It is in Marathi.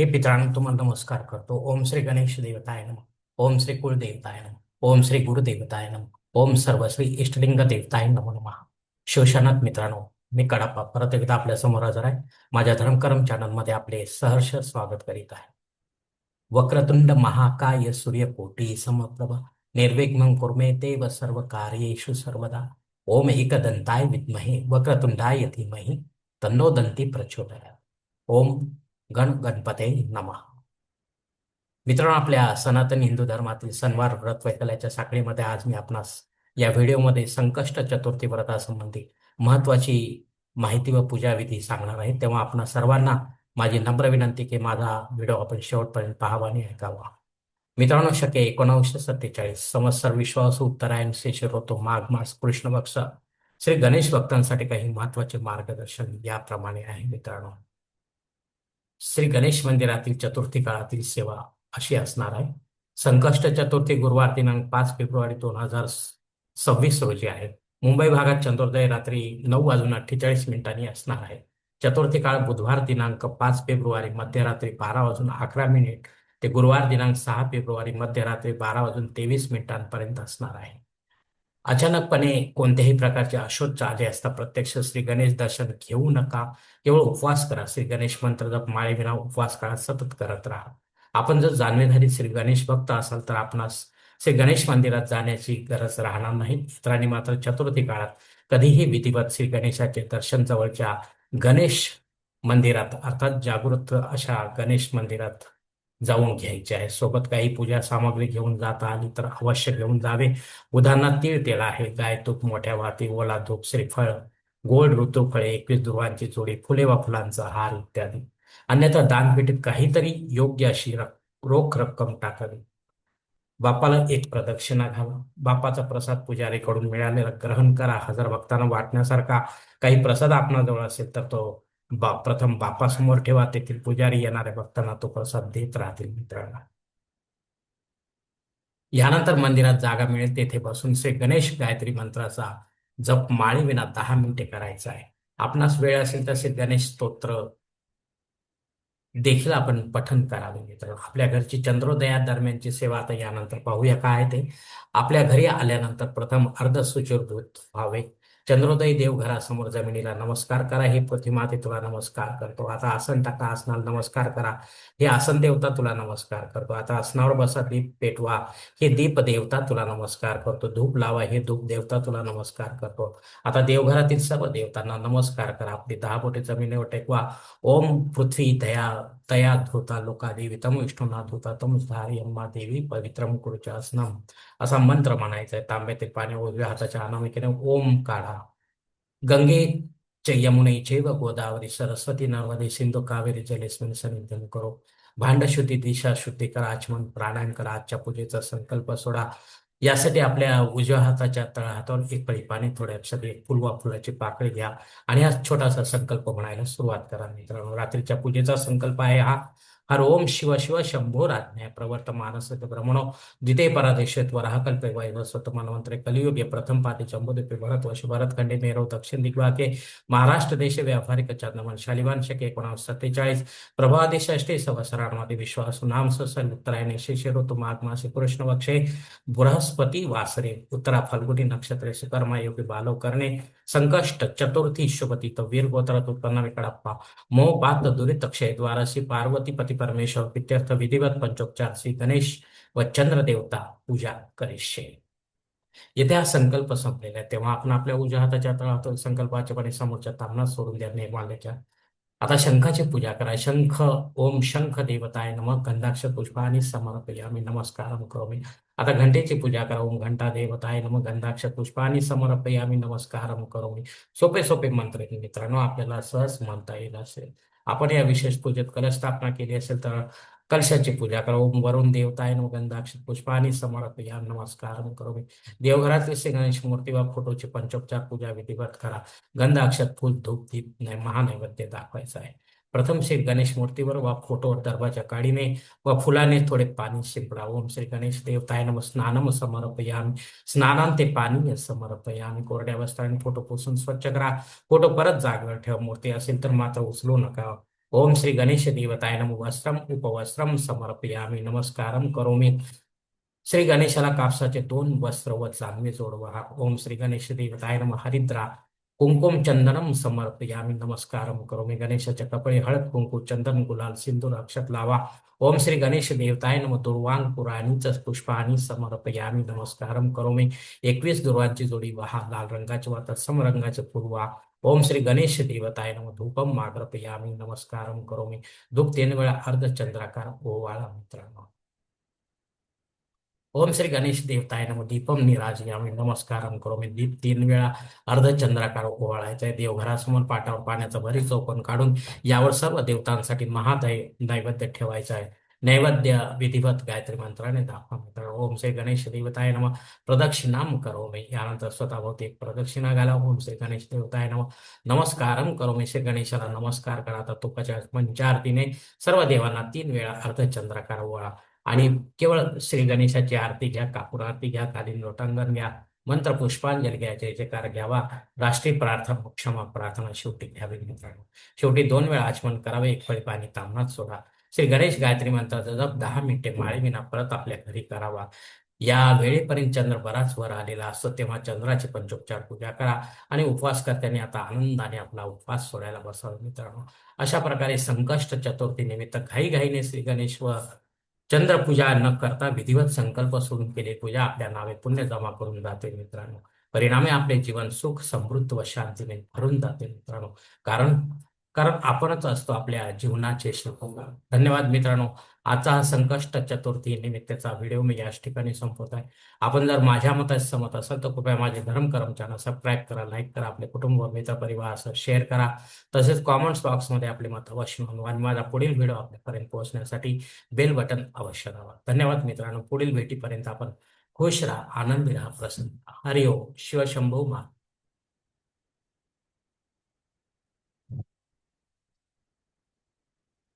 हे पितरांनो तुम्हाला नमस्कार करतो. ओम श्री गणेश देवताय नमः. ओम श्री कुलदेवताय नमः. ओम श्री गुरुदेवताय नमः. ओम सर्वश्री इष्टलिंग देवताय नमो नमः. शिवशनात मित्रांनो, मी कडाप्पा परत एकदा आपल्या समोर हजर आहे. माझ्या धर्मकरम चॅनलमध्ये आपले सहर्ष स्वागत करीत आहे. वक्रतुंड महाकाय सूर्यकोटी समप्रभ निर्विघ्नं कुर्मे देव सर्व कार्येषु सर्वदा. ओम एकदंताय विद्महे वक्रतुंडाय धीमहि तन्नो दंती प्रचोदयात्. ओम गण गणपते नमः. मित्रांनो, आपल्या सनातन हिंदू धर्मातील सणवार व्रत वैकल्याच्या साखळीमध्ये आज मी आपणास या व्हिडिओमध्ये संकष्ट चतुर्थी व्रतासंबंधी महत्वाची माहिती व पूजाविधी सांगणार आहे. तेव्हा आपणा सर्वांना माझी नम्र विनंती की माझा व्हिडिओ आपण शेवटपर्यंत पाहावा आणि ऐकावा. मित्रांनो, शके 1947 संवत्सर विश्वासू उत्तरायण शेष ऋतू माघ मास कृष्ण पक्ष श्री गणेश भक्तांसाठी काही महत्वाचे मार्गदर्शन याप्रमाणे आहे. मित्रांनो, श्री गणेश मंदिरातील चतुर्थी काळातील सेवा अशी असणार आहे. संकष्ट चतुर्थी गुरुवार दिनांक 5 फेब्रुवारी 2026 रोजी आहे. मुंबई भागात चंद्रोदय रात्री 9:48 असणार आहे. चतुर्थी काळ बुधवार दिनांक 5 फेब्रुवारी मध्यरात्री 12:11 ते गुरुवार दिनांक 6 फेब्रुवारी मध्यरात्री 12:23 असणार आहे. अचानकपणे कोणत्याही प्रकारचे अशोच आले असता प्रत्यक्ष श्री गणेश दर्शन घेऊ नका. केवळ उपवास करा. श्री गणेश मंत्र जप माळेविना उपवास काळात सतत करत राहा. आपण जर जाणवेधारी श्री गणेश भक्त असाल तर आपणास श्री गणेश मंदिरात जाण्याची गरज राहणार नाही. मित्रांनी मात्र चतुर्थी काळात कधीही विधिवत श्री गणेशाचे दर्शन जवळच्या गणेश मंदिरात अर्थात जागृत अशा गणेश मंदिरात जाऊन घ्यायचे आहे. सोबत काही पूजा सामग्री घेऊन जाता आली तर अवश्य घेऊन जावे. उदाहरणार्थ तीळ तेल आहे, गाय तूप, मोठ्या वाती, ओला धूप, श्रीफळ, गोड ऋतुफळे, 21 दुर्वांची जोडी, फुले व फुलांचा हार इत्यादी. अन्यथा दानपेटीत काहीतरी योग्य अशी रोख रक्कम टाकावी. बापाला एक प्रदक्षिणा घाला. बापाचा प्रसाद पुजारीकडून मिळालेला ग्रहण करा. हजर भक्तांना वाटण्यासारखा काही प्रसाद आपणाजवळ असेल तर तो प्रथम बापासमोर ठेवा. तेथील पुजारी येणाऱ्या भक्तांना तो प्रसाद देत राहतील. मित्रांनो, यानंतर मंदिरात जागा मिळेल तेथे बसून श्री गणेश गायत्री मंत्राचा जप माळेविना 10 मिनिटे करायचा आहे. आपणास वेळ असेल तर श्री गणेश स्तोत्र देखील आपण पठण करावे. मित्र, आपल्या घरची चंद्रोदया दरम्यानची सेवा आता यानंतर पाहूया काय आहे ते. आपल्या घरी आल्यानंतर प्रथम अर्धसुचिरभूत व्हावे. चंद्रोदय देवघरासमोर जमिनीला नमस्कार करा. हे पृथ्वीमाते तुला नमस्कार करतो. आता आसन टाका. आसनाला नमस्कार करा. हे आसन देवता तुला नमस्कार करतो. आता आसनावर बसा. दीप पेटवा. हे दीप देवता तुला नमस्कार करतो. धूप लावा. हे धूप देवता तुला नमस्कार करतो. आता देवघरातील सर्व देवतांना नमस्कार करा. आपली 10 बोटे जमिनीवर टेकवा. ओम पृथ्वी दया तया धृता लोका देवी तम विष्णुना धृता तम धारी अम्मा देवी पवित्रम कुरुचासनम असा मंत्र म्हणायचा आहे. तांब्यातील पाणी उजव्या हाताच्या अनामिकेने ओम काढा. गंगे च यमुने चैव गोदावरी सरस्वती नर्मदे सिंधू कावेरी जलेस्मिन सन्निधिं करो. भांड शुद्धी, दिशा शुद्धी करा. आचमन प्राणायाम करा. आजच्या पूजेचा संकल्प सोडा. यासाठी आपल्या उजव्या हाताच्या तळहातावर एक पळी पाणी, थोडे अक्षर, एक फुल वा फुलाची पाकळी घ्या आणि हा छोटासा संकल्प म्हणायला सुरुवात करा. मित्रांनो, रात्रीच्या पूजेचा संकल्प आहे हा. हर ओम शिव शिव शंभो राज्ञ प्रवर्त मानस ब्रह्मणो द्वितीय परादेशेत वराहकल्पे वैवस्वत मनवंतरे कलियुगे प्रथम पादे जम्बूद्वीपे भरतवर्ष भरतखंडे मेरव दक्षिण दिग्भागे महाराष्ट्र देशे व्यापारिक चंद्रमन शालिवान शके 1947 प्रभादेश अष्टे सहस्रामध्ये विश्वासु नाम ससल उत्तरायणे शेष ऋतू माघ मासे कृष्ण पक्षे बृहस्पती वासरे उत्तरा फाल्गुनी नक्षत्रे सुकर्मा योगी बालव करणे संकष्ट चतुर्थी शुभती वीर गोत्रात उत्पन्न कडाप्पा मोह पात दुरित क्षय द्वारसी पार्वती पती परमेश्वर पित्यर्थ विधिवत पंचोपचार श्री गणेश व चंद्र देवता पूजा करिष्ये. येथे हा संकल्प संपलेला आहे. तेव्हा आपण आपल्या उजव्या हाताच्या तळहातून संकल्पाचे पणे समोरच्या तामणात सोडून द्या. निर्माल्याच्या आता शंखाची पूजा करा. शंख ओम शंख देवताय नमः गंधाक्ष पुष्पाणि समर्पयामि नमस्कारं करोमि. आता घंटेची पूजा करा. ओम घंटा देवताय नमः गंधाक्ष पुष्पाणि समर्पयामि नमस्कारं करोमि. सोपे सोपे मंत्र आहेत मित्रांनो, आपल्याला सहज म्हणता येईल असेल. आपण या विशेष पूजेत कलश स्थापना केली असेल तर कलशाची पूजा करा. ओम वरुण देवताय नमः गंधाक्ष पुष्पाणि समर्पयामि नमस्कारं करोमि. देवघरातील श्री गणेश मूर्ती व फोटोची पंचोपचार पूजा विधिवत करा. गंध अक्षत फूल धूप दीप महानैवेद्य दाखवायचा आहे. प्रथम श्री गणेश मूर्तीवर व फोटोवर दर्भाच्या काडीने व फुलाने थोडे पाणी शिंपडा. ओम श्री गणेश देवताय नमः स्नानम समर्पयामि स्नानांते पाणी समर्पयामि. कोरड्या वस्त्राने फोटो पुसून स्वच्छ करा. फोटो परत जागेवर ठेवा. मूर्ती असेल तर मात्र उचलू नका. ओम श्री गणेश देवताय नमः वस्त्रम उपवस्त्रम समर्पयामि नमस्कारम करोमि. श्री गणेशाला कापसाचे 2 वस्त्र व चांगले जोडवा. ओम श्री गणेश देवताय नमः हरिद्रा कुंकुम चंदनम समर्पयामि नमस्कारम करोमि. गणेशाच्या कपडे हळद कुंकू चंदन गुलाल सिंदूर अक्षत लावा. ओम श्री गणेश देवताय नमः दुर्वांग पुराणीच पुष्पाणी समर्पयामि नमस्कारम करोमि. 21 दुर्वांची जोडी वहा. लाल रंगाचे वा तत्सम रंगाचे फुल व्हा. ओम श्री गणेश देवताय नमः धूपम माग्रपयामि नमस्कारम करोमि. धूप 3 वेळा अर्धचंद्राकार ओवाळा मित्रांनो. ओम श्री गणेश देवताय नमः दीपम निराजयामि नमस्कारम करोमि. दीप 3 वेळा अर्धचंद्राकार ओवाळायचा आहे. देवघरासमोर पाटावर पाण्याचा भरी चौकोन काढून यावर सर्व देवतांसाठी नैवेद्य ठेवायचा आहे. नैवेद्य विधिवत गायत्री मंत्राने दाखवा मित्रांनो. ओम श्री गणेश देवताय नमः प्रदक्षिणाम करोमि. यानंतर स्वतःभोवती एक प्रदक्षिणा घाला. ओम श्री गणेश देवताय नमः नमस्कारम करोमि. श्री गणेशाला नमस्कार करा. आता तुपाच्या पंचारतीने सर्व देवांना 3 वेळा अर्धचंद्राकार ओवाळा आणि केवळ श्री गणेशाची आरती घ्या, कापूर आरती घ्या, कालीन लोटांगण घ्या, मंत्र पुष्पांजली घ्या, जय जयकार घ्यावा. राष्ट्रीय प्रार्थना क्षमा प्रार्थना शेवटी घ्यावी मित्रांनो. शेवटी 2 वेळा आचमन करावे. एक फळी पाणी तामणात सोडा. श्री गणेश गायत्री मंत्राचा जप 10 मिनिटे माळेविना परत आपल्या घरी करावा. या वेळेपर्यंत चंद्र बराच वर आलेला असतो तेव्हा चंद्राची पंचोपचार पूजा करा आणि उपवासकर्त्यांनी आता आनंदाने आपला उपवास सोडायला बसावा मित्रांनो. अशा प्रकारे संकष्ट चतुर्थी निमित्त घाईघाईने श्री गणेश व चंद्रपूजा न करता विधिवत संकल्प सोडून केली पूजा आपल्या नावे पुण्य जमा करून जाते मित्रांनो. परिणामी आपले जीवन सुख समृद्ध व शांतीने भरून जाते मित्रांनो. कारण कारण आपणच असतो आपल्या जीवनाचे शिल्पकार. धन्यवाद मित्रांनो. आजचा हा संकष्ट चतुर्थी निमित्ताचा व्हिडिओ मी याच ठिकाणी संपवत आहे. आपण जर माझ्या मतात सहमत असाल तर कृपया माझे धर्म करम चॅनल सबस्क्राईब करा, लाईक करा, आपले कुटुंब मित्र परिवार शेअर करा. तसेच कॉमेंट्स बॉक्समध्ये आपले मत अवश्य नोंदवा आणि माझा पुढील व्हिडिओ आपल्यापर्यंत पोहोचण्यासाठी बेल बटन अवश्य दाबा. धन्यवाद मित्रांनो. पुढील भेटीपर्यंत आपण खुश राहा, आनंदी राहा, प्रसन्न. हरिओम शिवशंभू मा.